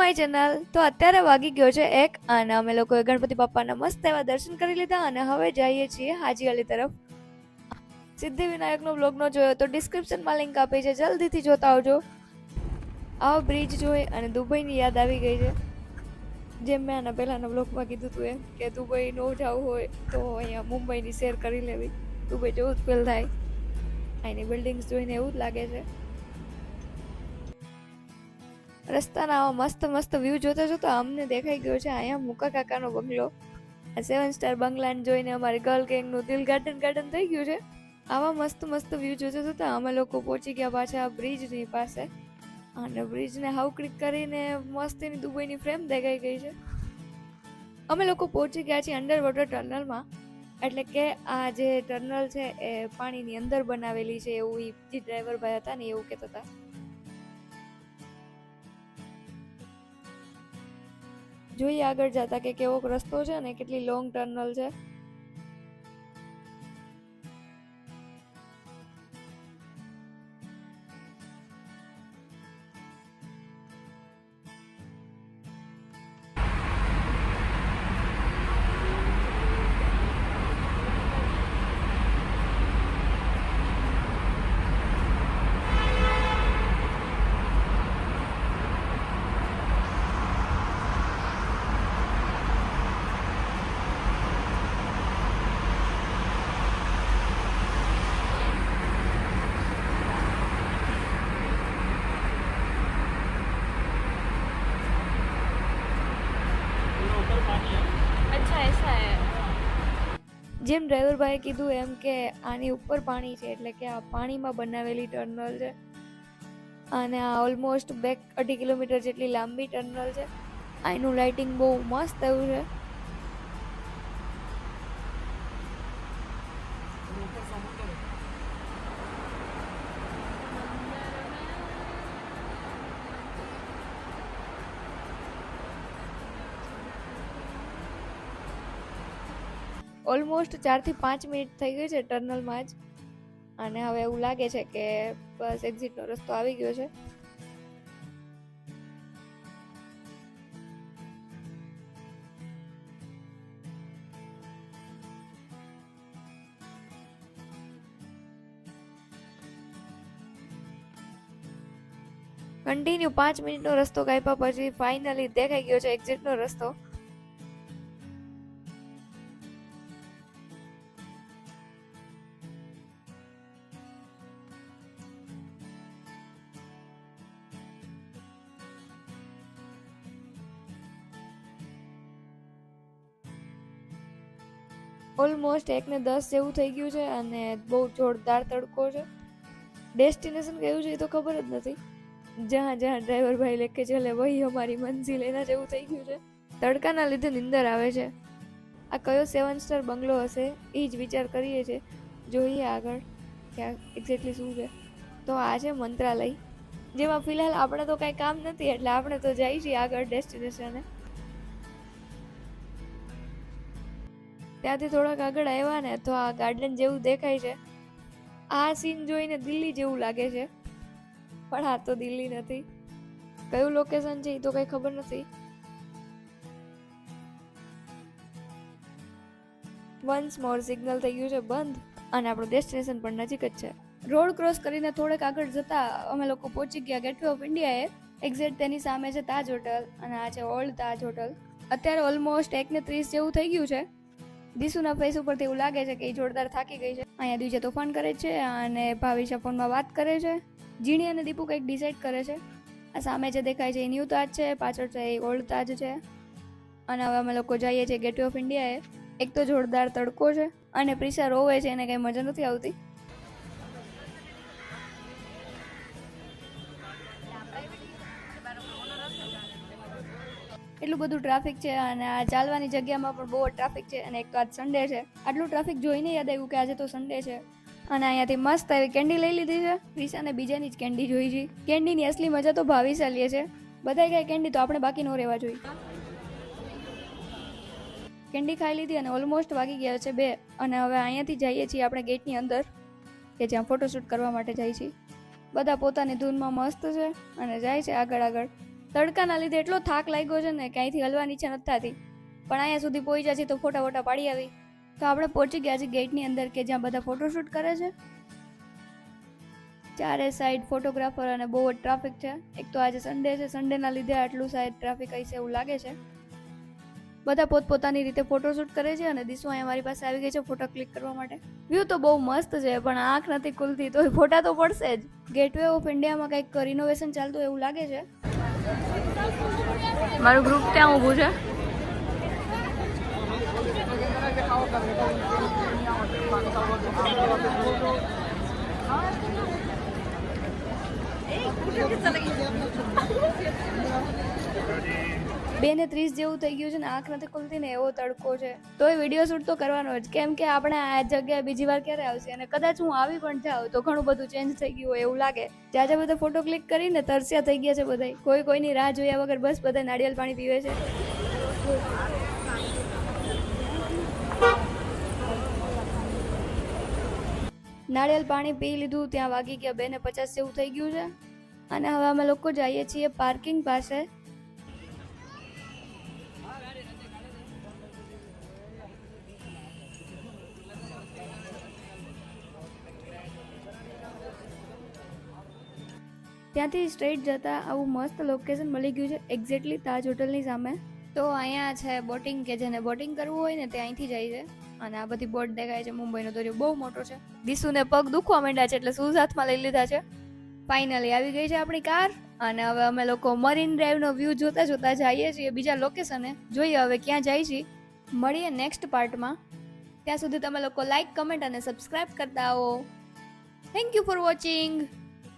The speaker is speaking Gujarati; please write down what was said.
My channel. તો અત્યારે વાગી ગયો છે 1 અને અમે લોકોએ ગણપતિ બાપાના મસ્ત એવા દર્શન કરી લીધા અને હવે જઈએ છીએ હાજી અલી તરફ. સિદ્ધિવિનાયકનો બ્લોગ નો જોયો તો ડિસ્ક્રિપ્શનમાં લિંક આપી છે, જલ્દીથી જોતા આવજો. આ બ્રિજ જોઈ અને દુબઈની યાદ આવી ગઈ છે. જેમ મેં આના પહેલાના બ્લોગમાં કીધું હતું એમ કે દુબઈ ન જવું હોય તો અહીંયા મુંબઈની શેર કરી લેવી. દુબઈ જેવું જ ફીલ થાય. અહીંની બિલ્ડિંગ્સ જોઈને એવું જ લાગે છે. રસ્તાના આવા મસ્ત મસ્ત વ્યૂ જોતા જોતા અમને દેખાઈ ગયો છે અહીંયા મુકા કાકાનો બંગલો. આ 7 સ્ટાર બંગલાને જોઈને અમારી ગર્લ ગેંગનું દિલ ગાર્ડન થઈ ગયું છે. આવા મસ્ત મસ્ત વ્યૂ જોતા જોતા અમે લોકો પહોંચી ગયા પાછા બ્રિજની પાસે અને બ્રિજને હાઉક્લિક કરીને મસ્ત એની દુબઈની ફ્રેમ દેખાઈ ગઈ છે. અમે લોકો પહોંચી ગયા છીએ અંડર વોટર ટનલમાં. એટલે કે આ જે ટનલ છે એ પાણીની અંદર બનાવેલી છે એવું જે ડ્રાઈવર ભાઈ હતા ને એવું કહેતા હતા. જોઈએ આગળ જતા કે કેવો રસ્તો છે ને કેટલી લોંગ ટનલ છે. જેમ ડ્રાઈવર ભાઈએ કીધું એમ કે આની ઉપર પાણી છે એટલે કે આ પાણીમાં બનાવેલી ટનલ છે અને આ ઓલમોસ્ટ 2.5 કિલોમીટર જેટલી લાંબી ટનલ છે. આનું લાઇટિંગ બહુ મસ્ત એવું છે. ઓલમોસ્ટ 4 થી 5 મિનિટ થઈ ગઈ છે ટનલમાં જ અને હવે એવું લાગે છે કે બસ એક્ઝિટનો રસ્તો આવી ગયો છે. કન્ટિન્યુ 5 મિનિટનો રસ્તો કાપ્યા પછી ફાઇનલી દેખાઈ ગયો છે એક્ઝિટનો રસ્તો. ઓલમોસ્ટ 1:10 જેવું થઈ ગયું છે અને બહુ જોરદાર તડકો છે. ડેસ્ટિનેશન કયું છે એ તો ખબર જ નથી. જ્યાં જ્યાં ડ્રાઈવર ભાઈ લેકે ચલે વહી અમારી મંજિલ એના જેવું થઈ ગયું છે. તડકાના લીધે નીંદર આવે છે. આ કયો 7 સ્ટાર બંગલો હશે એ જ વિચાર કરીએ છીએ. જોઈએ આગળ ક્યાં એક્ઝેક્ટલી શું છે. તો આ છે મંત્રાલય, જેમાં ફિલહાલ આપણે તો કાંઈ કામ નથી એટલે આપણે તો જઈએ છીએ આગળ ડેસ્ટિનેશને. ત્યાંથી થોડાક આગળ આવ્યા ને તો આ ગાર્ડન જેવું દેખાય છે. આ સીન જોઈને દિલ્હી જેવું લાગે છે પણ આ તો દિલ્હી નથી. કયું લોકેશન છે એ તો કઈ ખબર નથી. વન્સ મોર સિગ્નલ થઈ ગયું છે બંધ અને આપણું ડેસ્ટિનેશન પણ નજીક જ છે. રોડ ક્રોસ કરીને થોડેક આગળ જતા અમે લોકો પહોંચી ગયા ગેટવે ઓફ ઇન્ડિયાએ. એક્ઝેક્ટ તેની સામે છે તાજ હોટલ અને આ છે ઓલ્ડ તાજ હોટલ. અત્યારે ઓલમોસ્ટ 1:30 જેવું થઈ ગયું છે. દીસુના ફેસ ઉપરથી એવું લાગે છે કે એ જોરદાર થાકી ગઈ છે. અહીંયા દીજે તોફાન કરે છે અને ભાવિશા ફોનમાં વાત કરે છે. જીણી અને દીપુ કંઈક ડિસાઈડ કરે છે. આ સામે જે દેખાય છે એ ન્યૂ તાજ છે, પાછળ છે એ ઓલ્ડ તાજ છે. અને હવે અમે લોકો જઈએ છીએ ગેટવે ઓફ ઇન્ડિયાએ. એક તો જોરદાર તડકો છે અને પ્રિસા રોવે છે, એને કંઈ મજા નથી આવતી. એટલું બધું ટ્રાફિક છે અને આ ચાલવાની જગ્યામાં પણ બહુ ટ્રાફિક છે અને એક તો આજ સન્ડે છે. આટલું ટ્રાફિક જોઈને યાદ આવ્યું કે આજે તો સન્ડે છે. અને અહીંયાથી મસ્ત એવી કેન્ડી લઈ લીધી છે. પ્રિસાને બીજાની જ કેન્ડી જોઈ છે. કેન્ડીની અસલી મજા તો ભાવિશા લે છે. બધાય ખાય કેન્ડી તો આપણે બાકી ન રહેવા જોઈએ. કેન્ડી ખાઈ લીધી અને ઓલમોસ્ટ વાગી ગયા છે 2 અને હવે અહીંયાથી જઈએ છીએ આપણે ગેટની અંદર કે જ્યાં ફોટોશૂટ કરવા માટે જાય છે. બધા પોતાની ધૂનમાં મસ્ત છે અને જાય છે આગળ આગળ. તડકાના લીધે એટલો થાક લાગ્યો છે ને કે અહીંથી હલવાની ઈચ્છા નથી થતી, પણ અહીંયા સુધી પહોંચ્યા છીએ તો ફોટા વોટા પાડી આવી. તો આપણે પહોંચી ગયા છીએ ગેટની અંદર કે જ્યાં બધા ફોટોશૂટ કરે છે. ચારે સાઈડ ફોટોગ્રાફર અને બહુ જ ટ્રાફિક છે. એક તો આજે સન્ડે છે, સન્ડેના લીધે આટલું સાઈડ ટ્રાફિક હશે એવું લાગે છે. બધા પોતપોતાની રીતે ફોટોશૂટ કરે છે અને દિશુ અહીંયા મારી પાસે આવી ગઈ છે ફોટો ક્લિક કરવા માટે. વ્યૂ તો બહુ મસ્ત છે પણ આંખ નથી ખુલતી, તો ફોટા તો પડશે જ. ગેટવે ઓફ ઇન્ડિયામાં કંઈક રિનોવેશન ચાલતું એવું લાગે છે. મારું ગ્રુપ ત્યાં ઊભું છે. બે ને 30 જેવું થઈ ગયું છે ને આંખ નથી ખુલતી ને એવો તડકો છે, તોય વિડીયો શૂટ તો કરવાનો જ, કેમ કે આપણે આ જગ્યાએ બીજી વાર ક્યારે આવશે અને કદાચ હું આવી પણ જાઉં તો ઘણું બધું ચેન્જ થઈ ગયું હોય એવું લાગે. જ્યાં બધા ફોટો ક્લિક કરીને તરસ્યા થઈ ગયા છે બધા, કોઈની રાહ જોયા વગર બસ બધા નાળિયેર પાણી પીવે છે. નાળિયેર પાણી પી લીધું, ત્યાં વાગી ગયા 2:50 જેવું થઈ ગયું છે અને હવે અમે લોકો જઈએ છીએ પાર્કિંગ પાસે. ત્યાંથી સ્ટ્રેટ જતા આવું મસ્ત લોકેશન મળી ગયું છે એક્ઝેક્ટલી તાજ હોટલની સામે. તો અહીંયા છે બોટિંગ, કે જેને બોટિંગ કરવું હોય ને તે અહીંથી જાય છે અને આ બધી બોટ દેખાય છે. મુંબઈનો દરિયો બહુ મોટો છે. દિશુને પગ દુખવા માંડ્યા છે એટલે શૂઝ હાથમાં લઈ લીધા છે. ફાઇનલી આવી ગઈ છે આપણી કાર અને હવે અમે લોકો મરીન ડ્રાઈવનો વ્યૂ જોતા જોતા જઈએ છીએ બીજા લોકેશને. જોઈએ હવે ક્યાં જાય છે. મળીએ નેક્સ્ટ પાર્ટમાં. ત્યાં સુધી તમે લોકો લાઈક, કમેન્ટ અને સબસ્ક્રાઇબ કરતા આવો. Thank you for watching.